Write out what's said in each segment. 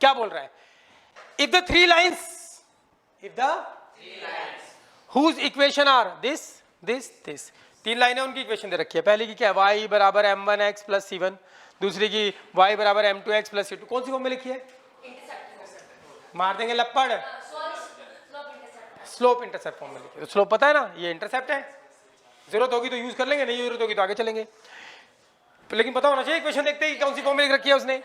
क्या बोल रहा है? If the three lines whose equation are this this this, तीन लाइनें उनकी इक्वेशन दे रखी है। पहले की क्या है? y बराबर m1x प्लस c1, दूसरी की y बराबर m2x प्लस c2। कौन सी फॉर्म में लिखी है? मार देंगे लपड़, स्लोप इंटरसेप्ट फॉर्म में लिखी है। तो स्लोप पता है ना, ये इंटरसेप्ट है, जरूरत होगी तो यूज कर लेंगे, नहीं जरूरत होगी तो आगे चलेंगे, लेकिन पता होना चाहिए। इक्वेशन देखते हैं कौन सी फॉर्म में लिख रखी है उसने।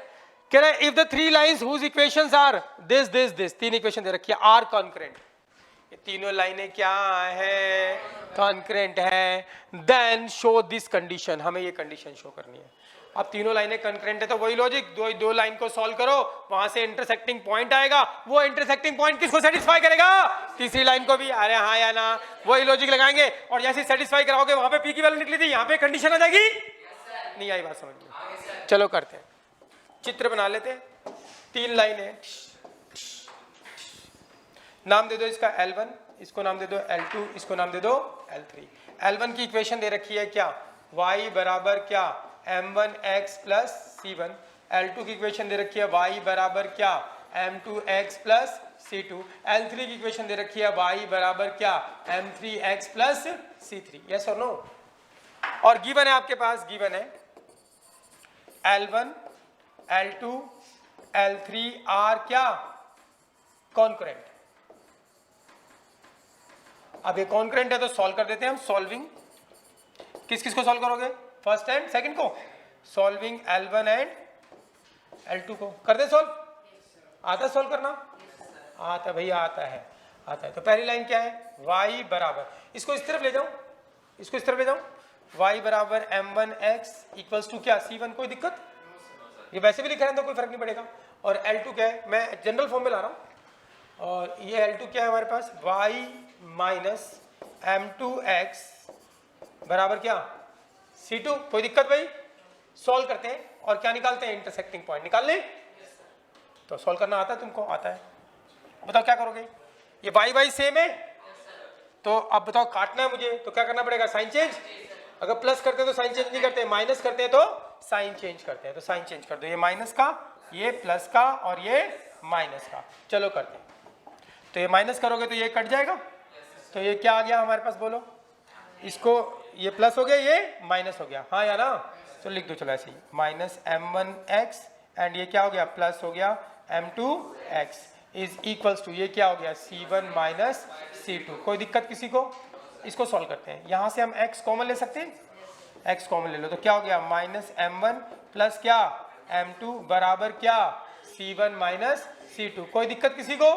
कह रहा है if the three lines whose equations are this this this, तीन इक्वेशन दे रखी है, आर कॉन्करेंट, ये तीनों लाइनें क्या है? कॉन्करेंट है। देन शो दिस कंडीशन, हमें ये कंडीशन शो करनी है। अब तीनों लाइनें कॉन्करेंट है तो वही लॉजिक, दो लाइन को सॉल्व करो, वहां से इंटरसेक्टिंग पॉइंट आएगा, वो इंटरसेक्टिंग पॉइंट किसको सेटिस्फाई करेगा? तीसरी लाइन को भी। अरे हाँ या ना, वही लॉजिक लगाएंगे और जैसे सेटिस्फाई कराओगे वहां पे पी की वैल्यू निकली थी, यहाँ पे कंडीशन आ जाएगी। नहीं आई बात समझ में? चलो करते हैं, चित्र बना लेते हैं। तीन लाइनें, नाम दे दो इसका L1, इसको नाम दे दो L2, इसको नाम दे दो L3। L1 की इक्वेशन दे रखी है क्या? y बराबर क्या? m1x plus c1। L2 की इक्वेशन दे रखी है y बराबर क्या? m2x plus c2। L3 की इक्वेशन दे रखी है y बराबर क्या? m3x plus c3। यस और नो? और गिवन है आपके पास, गिवन है L1 L2 L3 आर क्या? कॉन्करेंट। अब ये कॉन्करेंट है तो सॉल्व कर देते हैं हम। सॉल्विंग किस किस को सॉल्व करोगे? फर्स्ट एंड सेकंड को। सॉल्विंग L1 एंड L2 को कर दे सॉल्व। आता है सॉल्व करना? आता है भैया, आता है, आता है। तो पहली लाइन क्या है? y बराबर, इसको इस तरफ ले जाऊं, इसको इस तरफ ले जाऊं, y बराबर m1x इक्वल्स टू क्या? c1। कोई दिक्कत? ये वैसे भी लिखा है तो कोई फर्क नहीं पड़ेगा। और L2 क्या है? मैं जनरल फॉर्म में ला रहा हूं। और ये L2 क्या है हमारे पास? y माइनस m2x बराबर क्या? c2। कोई दिक्कत भाई? सॉल्व करते हैं और क्या निकालते हैं? इंटरसेक्टिंग पॉइंट निकाल लें। तो सॉल्व करना आता है तुमको? आता है। बताओ क्या करोगे? ये y सेम है तो अब बताओ काटना है मुझे तो क्या करना पड़ेगा? Sign change. अगर प्लस करते हैं तो साइन चेंज नहीं करते, माइनस करते हैं तो साइन चेंज करते हैं। तो साइन चेंज कर दो, ये माइनस का, ये प्लस का और ये माइनस का। चलो करते हैं। तो ये माइनस करोगे तो ये कट जाएगा, तो ये क्या आ गया हमारे पास? बोलो। इसको ये प्लस हो गया, ये माइनस हो गया, हाँ या ना? तो लिख दो चलो ऐसे ही, माइनस m1x एंड ये क्या हो गया? प्लस हो गया m2x इज इक्वल्स टू ये क्या हो गया? c1 minus c2। कोई दिक्कत किसी को? इसको सॉल्व करते हैं। यहाँ से हम x कॉमन ले सकते हैं, x कॉमन ले लो तो क्या हो गया? माइनस m1 प्लस क्या? m2 बराबर क्या? c1 minus c2। कोई दिक्कत किसी को?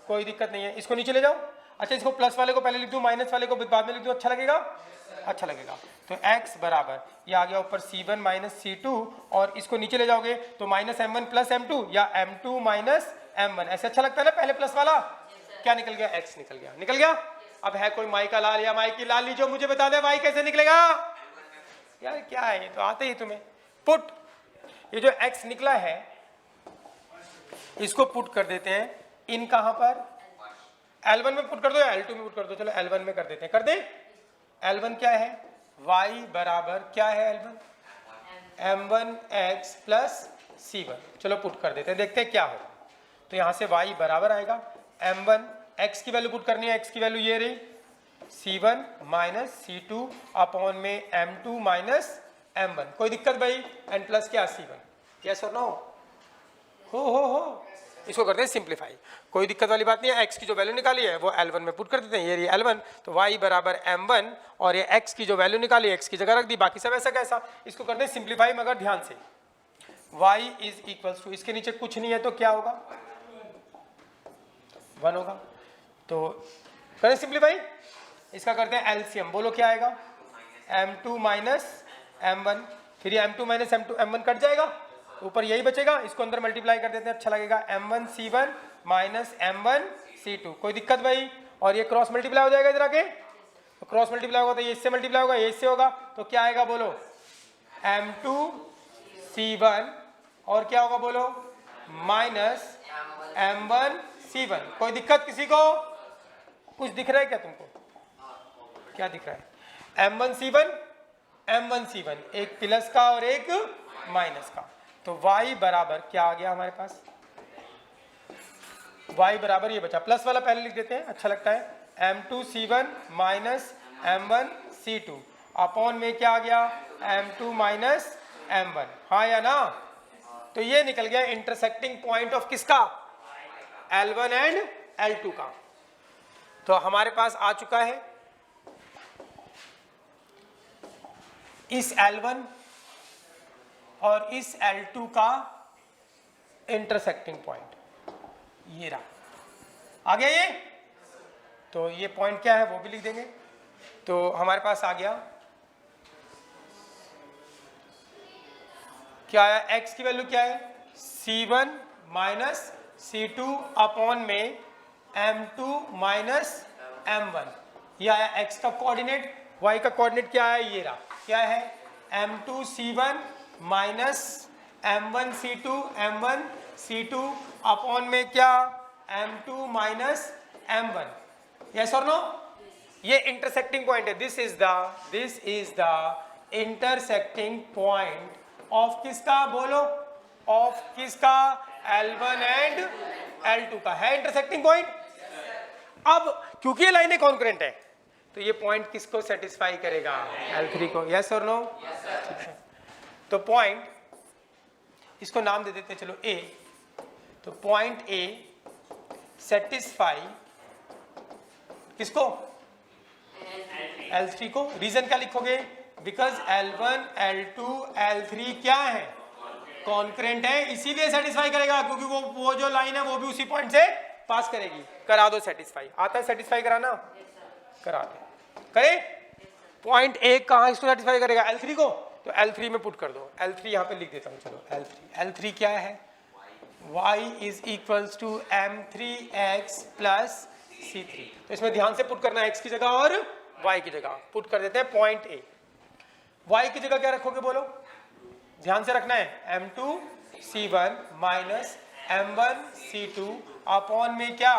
कोई दिक्कत नहीं है। इसको नीचे ले जाओ। अच्छा, इसको प्लस वाले को पहले लिख दूं, माइनस वाले को बाद में लिख दूं, अच्छा लगेगा? अच्छा लगेगा। तो x बराबर ये आ गया ऊपर c1 माइनस c2 और इसको नीचे ले जाओगे तो माइनस m1 प्लस m2 या m2 माइनस m1। ऐसे अच्छा लगता है ना पहले प्लस वाला? क्या निकल गया? x निकल गया। निकल गया। अब है कोई माई का लाल या माई की लाल जो मुझे बता दे y कैसे निकलेगा? यार क्या है, ये तो आते ही तुम्हें। पुट, ये जो x निकला है इसको पुट कर देते हैं इन कहां पर? L1 में पुट कर दो या L2 में पुट कर दो? चलो L1 में कर देते हैं। कर दे। L1 क्या है? y बराबर क्या है L1? m1x plus c1। चलो पुट कर देते हैं, देखते हैं क्या होगा। तो यहां से y बराबर आएगा m1, x की वैल्यू पुट करनी है, x की वैल्यू ये रही, c1 माइनस c2 अपॉन में m2 माइनस m1। कोई दिक्कत भाई? एंड प्लस क्या? c1। यस और नो? हो इसको करते हैं सिंप्लीफाई। कोई दिक्कत वाली बात नहीं है। x की जो वैल्यू निकाली है वो L1 में पुट कर देते हैं, ये रही L1। तो y बराबर m1 और ये x की जो वैल्यू निकाली x की जगह रख दी, बाकी सब ऐसा कैसा। इसको करते हैं सिंप्लीफाई मगर ध्यान से। y इज इक्वल्स टू, इसके नीचे कुछ नहीं है तो क्या होगा? 1 होगा। तो करें सिंप्लीफाई, इसका करते हैं एलसीएम। बोलो क्या आएगा? m2 minus m1। फिर ये m2 माइनस m1 कट जाएगा, ऊपर यही बचेगा, इसको अंदर मल्टीप्लाई कर देते हैं, अच्छा लगेगा। m1 c1 minus m1 c2। कोई दिक्कत भाई? और ये क्रॉस मल्टीप्लाई हो जाएगा इधर आके, तो क्रॉस मल्टीप्लाई होगा तो ये इससे मल्टीप्लाई होगा, ये इससे होगा, तो क्या आएगा? बोलो m2 c1 और क्या होगा? बोलो माइनस m1 c1। कोई दिक्कत किसी को? कुछ दिख रहा है क्या तुमको? क्या दिख रहा है? m1 c1, एक प्लस का और एक माइनस का। तो y बराबर क्या आ गया हमारे पास? y बराबर ये बचा, प्लस वाला पहले लिख देते हैं, अच्छा लगता है, m2c1 माइनस m1c2 अपॉन में क्या आ गया, m2 माइनस m1, हाँ या ना। तो ये निकल गया इंटरसेक्टिंग पॉइंट ऑफ किसका, L1 एंड L2 का। तो हमारे पास आ चुका है इस L1 और इस L2 का इंटरसेक्टिंग पॉइंट, ये रहा, आ गया ये। तो ये पॉइंट क्या है वो भी लिख देंगे। तो हमारे पास आ गया, क्या है, x की वैल्यू क्या है, c1 माइनस c2 अपॉन में m2 माइनस m1, ये आया x का कोऑर्डिनेट, y का कोऑर्डिनेट क्या है, ये रहा, क्या है, m2 c1 minus m1 c2 upon में क्या, m2 माइनस m1, यस और नो। ये इंटरसेक्टिंग पॉइंट है, this is the intersecting point of किसका, बोलो, ऑफ किसका, L1 एंड L2 का है इंटरसेक्टिंग पॉइंट। अब क्योंकि ये लाइनें कॉन्करेंट है तो ये पॉइंट किसको सेटिस्फाई करेगा, L3 को, यस और नो। तो पॉइंट, इसको नाम दे देते हैं चलो A। तो पॉइंट A सेटिस्फाई किसको, L3 को। रीजन क्या लिखोगे, बिकॉज L1 L2 L3 क्या है, कॉन्करेंट है, इसीलिए सेटिस्फाई करेगा, क्योंकि वो जो लाइन है वो भी उसी पॉइंट से पास करेगी। करा दो सेटिस्फाई, आता है सेटिस्फाई कराना, करा दो, करे। पॉइंट A कहाँ इसको सेटिस्फाई करेगा, L3 को, तो L3 में पुट कर दो, L3 यहाँ पे लिख देता हूँ, चलो L3 क्या है, y is equals to m3x plus c3। तो इसमें ध्यान से पुट करना है, x की जगह और y की जगह पुट कर देते हैं पॉइंट A। y की जगह क्या रखोगे बोलो, ध्यान से रखना है, m2 c1 minus m1 c2 upon में क्या,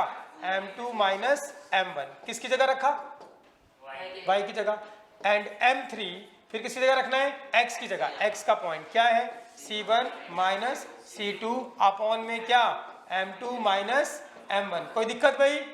m2 माइनस m1, किसकी जगह रखा, y की जगह, एंड m3 फिर किसकी जगह रखना है, x की जगह, x का पॉइंट क्या है, c1 माइनस c2 अपॉन में क्या, m2 माइनस m1। कोई दिक्कत भाई,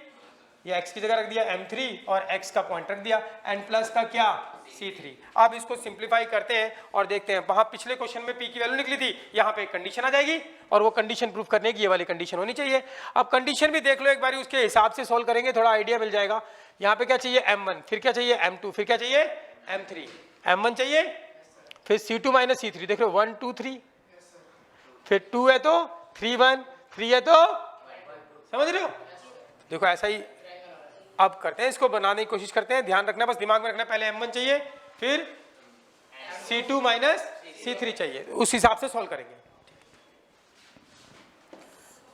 ये x की जगह रख दिया m3 और x का पॉइंट रख दिया, एंड प्लस का क्या, c3। अब इसको सिंप्लीफाई करते हैं और देखते हैं, वहां पिछले क्वेश्चन में p की वैल्यू निकली थी, यहाँ पे एक कंडीशन आ जाएगी और वो कंडीशन प्रूफ करने की ये वाली कंडीशन होनी चाहिए। अब कंडीशन भी देख लो एक बारी, उसके हिसाब से सोल्व करेंगे, थोड़ा आइडिया मिल जाएगा। यहाँ पे क्या चाहिए, m1, फिर क्या चाहिए m2, फिर क्या चाहिए m3, m1 चाहिए, फिर c2 माइनस c3, देख लो 1 2 3, फिर 2 है तो 3 1, 3 है तो, समझ रहे हो। देखो ऐसा ही अब करते हैं, इसको बनाने की कोशिश करते हैं, ध्यान रखना, बस दिमाग में रखना, पहले m1 चाहिए, फिर c2 माइनस c3 चाहिए, उस हिसाब से सॉल्व करेंगे।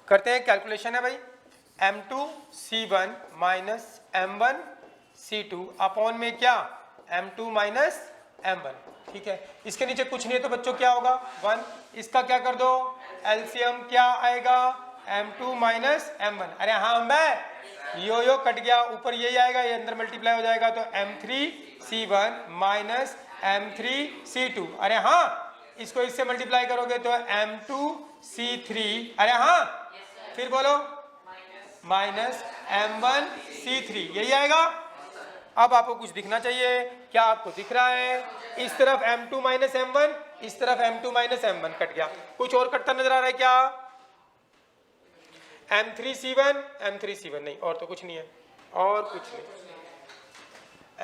करते हैं, कैलकुलेशन है भाई, m2 c1 minus m1 c2 upon में क्या, m2 माइनस m1, ठीक है। इसके नीचे कुछ नहीं है तो बच्चों क्या होगा, 1, इसका क्या कर दो, एलसीएम क्या आएगा, m2 माइनस m1, अरे हाँ मैं यो कट गया, ऊपर यही आएगा, ये अंदर मल्टीप्लाई हो जाएगा, तो m3 c1 minus m3 c2, अरे हाँ, इसको इससे मल्टीप्लाई करोगे तो m2 c3, अरे हाँ, फिर बोलो माइनस m1 c3, यही आएगा। अब आपको कुछ दिखना चाहिए, क्या आपको दिख रहा है, इस तरफ m2 माइनस m1, इस तरफ m2 माइनस m1 कट गया, कुछ और कटता नजर आ रहा है क्या, m3 c1 नहीं, और तो कुछ नहीं है, और कुछ नहीं,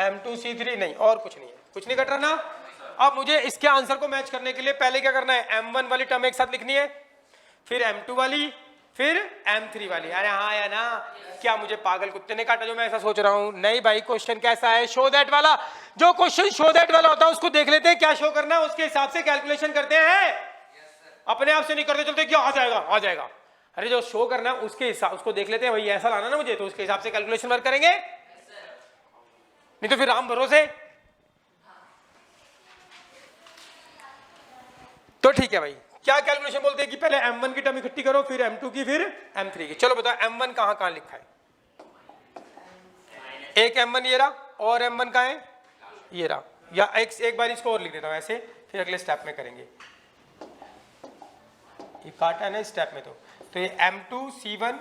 m2 c3 नहीं, और कुछ नहीं है, कुछ नहीं कट रहा ना। अब मुझे इसके आंसर को मैच करने के लिए पहले क्या करना है, m1 वाली टर्म एक साथ लिखनी है, फिर m2 वाली, फिर m3 वाली, अरे हाँ या ना, क्या मुझे पागल कुत्ते ने काटा जो मैं ऐसा सोच रहा हूँ, नहीं भाई, क्वेश्चन कैसा है, शो दैट वाला, जो क्वेश्चन शो दैट वाला होता है उसको देख लेते हैं क्या शो करना है, उसके हिसाब से कैलकुलेशन करते हैं, अपने आप से नहीं करते चलते क्या आ जाएगा, अरे जो शो करना है उसके हिसाब, उसको देख लेते हैं, भाई ऐसा लाना ना मुझे, तो उसके हिसाब से कैलकुलेशन वर्क करेंगे, नहीं तो फिर राम भरोसे। तो ठीक है भाई, क्या कैलकुलेशन बोलते हैं कि पहले m1 की टर्म इकट्ठी करो, फिर m2 की, फिर m3 की। चलो बताओ m1 कहां कहां लिखा है, एक m1 ये रहा, और m1 कहां है, ये रहा, या एक बार इसको और लिख देता हूं ऐसे, फिर अगले स्टेप में करेंगे, ये काटा है ना स्टेप में, तो ये m2 c1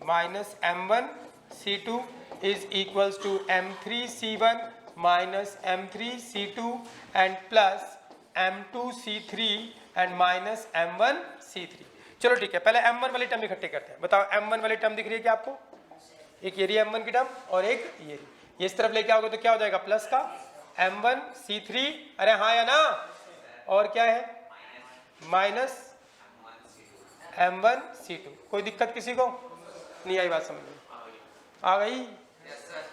minus M1C2 is equals to M3C1 minus M3C2 and plus M2C3 and minus M1C3। चलो ठीक है, पहले M1 वाली टर्म इकट्ठे करते हैं। बताओ M1 वाली टर्म दिख रही है क्या आपको? एक ये रही M1 की टर्म और एक ये इस तरफ लेके आओगे तो क्या हो जाएगा? प्लस का M1C3, अरे हाँ या ना, और क्या है माइनस M1C2। कोई दिक्कत किसी को? नहीं आई बात समझ में? आ गई?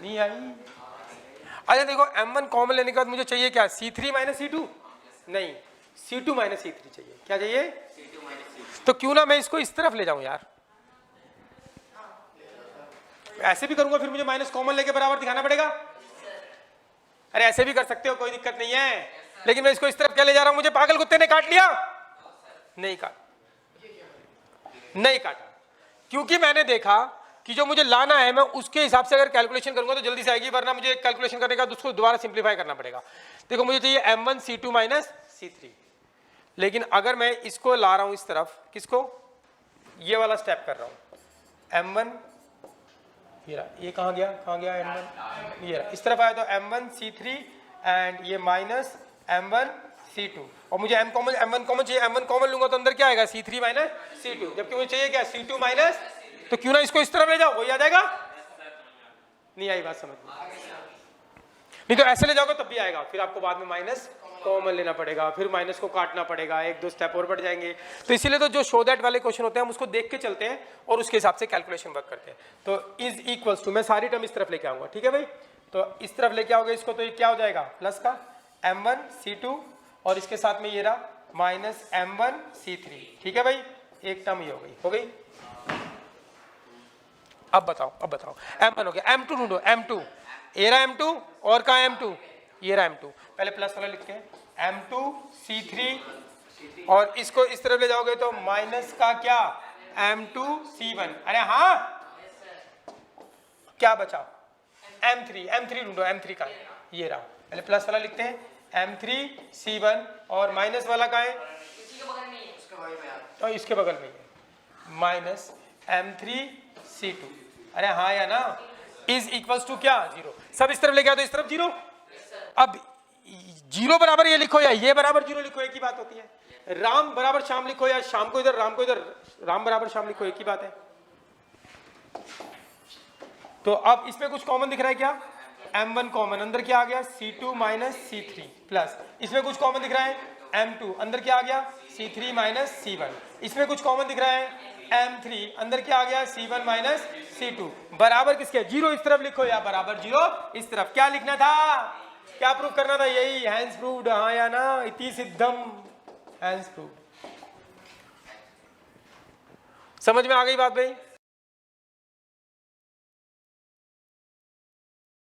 नहीं आई? अच्छा देखो, M1 कॉमन लेने के बाद मुझे चाहिए क्या? C3 minus C2? नहीं, C2 माइनस C3 चाहिए। क्या चाहिए? तो क्यों ना मैं इसको इस तरफ ले जाऊं यार, ऐसे भी करूंगा फिर मुझे माइनस कॉमन लेके बराबर दिखाना पड़ेगा। अरे ऐसे भी कर सकते हो, कोई दिक्कत नहीं है, लेकिन मैं इसको इस तरफ क्या ले जा रहा हूं? मुझे पागल कुत्ते ने काट लिया? नहीं काटा, क्योंकि मैंने देखा कि जो मुझे लाना है मैं उसके हिसाब से अगर कैलकुलेशन करूंगा तो जल्दी से आएगी, वरना मुझे कैलकुलेशन करने का उसको दोबारा सिंप्लीफाई करना पड़ेगा। देखो मुझे चाहिए M1C2 माइनस C3, लेकिन अगर मैं इसको ला रहा हूं इस तरफ, किसको? ये वाला स्टेप कर रहा हूं M1, ये कहाँ गया M1, ये इस तरफ आया तो M1C3 एंड ये माइनस M1C2, और मुझे M1 कॉमन चाहिए। M1 कॉमन लूंगा तो अंदर क्या आएगा? C3 माइनस C2, जबकि मुझे चाहिए क्या? C2 माइनस, तो क्यों ना इसको इस तरफ ले जाओ, वही आ जाएगा। नहीं आई बात समझ में? नहीं तो ऐसे ले जाओगे तब भी आएगा, फिर आपको बाद में माइनस कॉमन लेना पड़ेगा, फिर माइनस को काटना पड़ेगा, एक दो स्टेप और बढ़ जाएंगे। तो इसीलिए तो जो शो दैट वाले क्वेश्चन होते हैं हम उसको देख के चलते हैं और उसके हिसाब से कैलकुलेशन वर्क करते हैं। तो इज इक्वल्स टू, मैं सारी टर्म इस तरफ लेके आऊंगा, ठीक है भाई? तो इस तरफ लेके आओगे इसको तो ये क्या हो जाएगा? प्लस का M1C2 और इसके साथ में ये रहा माइनस M1C3, ठीक है भाई? एक टर्म ये हो गई। अब बताओ M1 हो गया, M2 ढूंढो। M2 ये रहा M2, और कहाँ M2? ये रहा M2। पहले प्लस वाला लिखते हैं M2C3 और इसको इस तरफ ले जाओगे तो माइनस का क्या? M2C1। अरे हाँ, क्या बचा? M3 ढूंढो, M3 का ये रहा। पहले प्लस वाला लिखते हैं M3C1 और माइनस वाला कहाँ है? और इसके बगल में माइनस M3C2। अरे हाँ या ना, इज इक्वल्स टू क्या? 0। सब इस तरफ लेके आओ तो इस तरफ 0। अब 0 बराबर ये लिखो या ये बराबर 0 लिखो, एक ही बात होती है। राम बराबर श्याम लिखो या शाम को इधर, राम को इधर, राम बराबर श्याम लिखो, एक ही बात है। तो अब इसमें कुछ कॉमन दिख रहा है क्या? M1 कॉमन, अंदर क्या आ गया? C2 माइनस C3 प्लस, इसमें कुछ कॉमन दिख रहा है M2, अंदर क्या आ गया? C3 minus C1। इसमें कुछ कॉमन दिख रहा है M3, अंदर क्या आ गया? C1 minus C2। बराबर किसके? 0 इस तरफ लिखो या बराबर 0 इस तरफ। क्या लिखना था? क्या प्रूफ करना था? यही, हैंस प्रूव्ड, हाँ या ना? इति सिद्धम, हैंस प्रूव्ड। समझ में आ गई बात भाई?